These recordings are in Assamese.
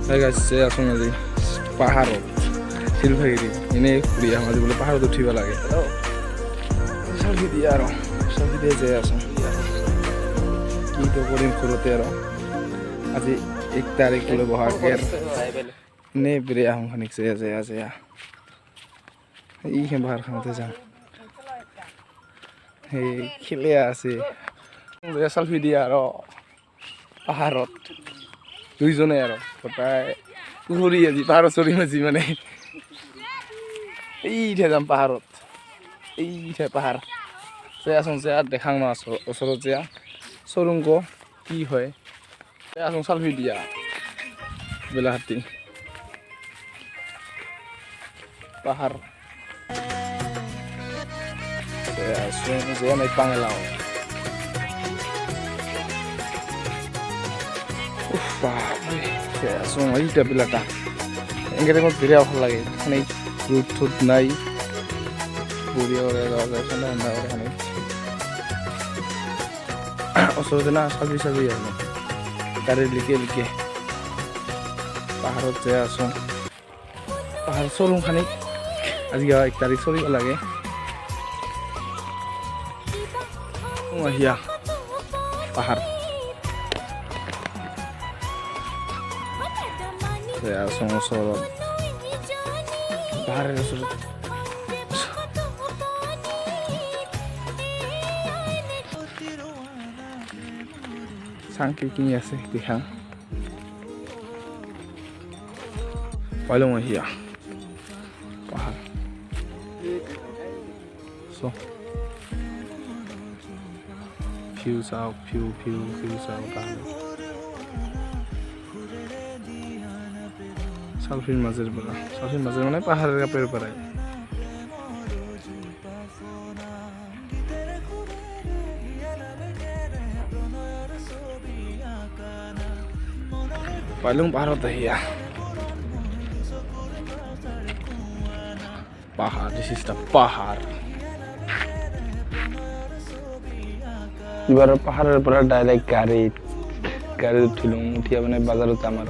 গাইছে আছোঁ আজি পাহাৰত শিলভাগিৰি এনেই ফুৰি আহোঁ আজি বোলে পাহাৰত উঠিব লাগে চবজি দিয়ে আৰু চবজি দিয়ে যাই আছোঁ কিটো কৰিম ঘৰতে আৰু আজি 1 তাৰিখ বোলে বহাগৰ এনেই ফুৰি আহোঁ খানিক জয়া এইখান পাহাৰ খানতে যাওঁ সেই খেলে আছে চেলফি দিয়ে আৰু পাহাৰত দুইজনে আৰু গোটাই ঘূৰি আজি পাহাৰত চৰি মাজি মানে এইঠাই যাম পাহাৰত এইঠাই পাহাৰ যাচোন যাৰ দেখাং ন ওচৰত যা চৰুংক কি হয় যাচোন চেলফি দিয়া বেলাহাতি পাহাৰ যাচোন যা নাই পাঙেলাও langsung aja udah belakang enggak mau beli apa lagi nih lutut naik buri orang sana anda orang ini osodena sabi ya dari like paharot ya langsung pahar solong kan nih aja 1 tarik sorry lagi oh iya pahar ya solo bahar solo sangki kini আছে দেখা পাইলং আহিয়া পাহাড় so view sao kan সালফির মাঝের মানে পাহাড়ের কাপের পাড়ায় পাইলং পাহাড়ত আহিয়া পাহাড় দিস ইজ দ্য পাহাড় এবার পাহাড়ের পৰা ডাইৰেক্ট গাড়ি উঠিয়া মানে বাজাৰত আমাৰ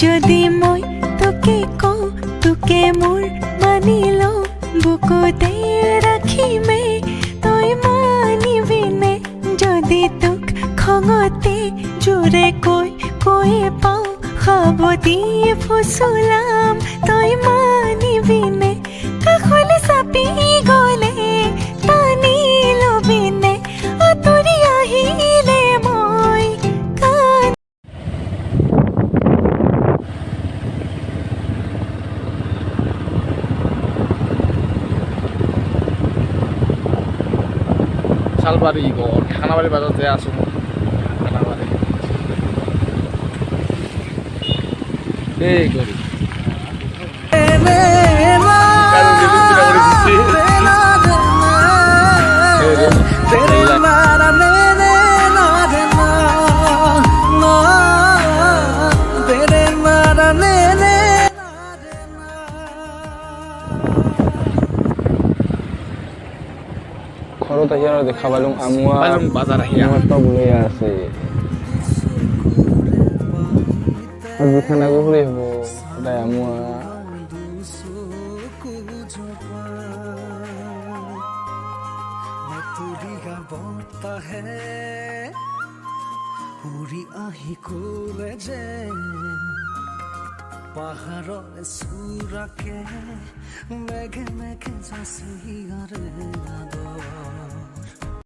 যদি মই তোকে কওঁ তোকে মোৰ মানি লওঁ বুকুতে ৰাখিমে তই মানিবিনে যদি তোক খঙতে জোৰে কৈ পাওঁ সাৱতি ফুচুলাম তই মানিবিনে কাষলৈ চাপি গ'লে টানি ল'বিনে আঁতৰি আহিলে মই শালবাড়ি গড় খানাবাড়ি বাজাৰতে আসুন খানাবাড়ি এই গড়ি ঘৰত আহি আৰু দেখা পালোঁ আমুৱা বাজাৰ আহি আমাৰ পাবলৈ আছে আজি খানা গহৰি হ'ব সদায় আমুৱা পাহাৰৰ চূড়াকে মেঘে মেঘে যাচি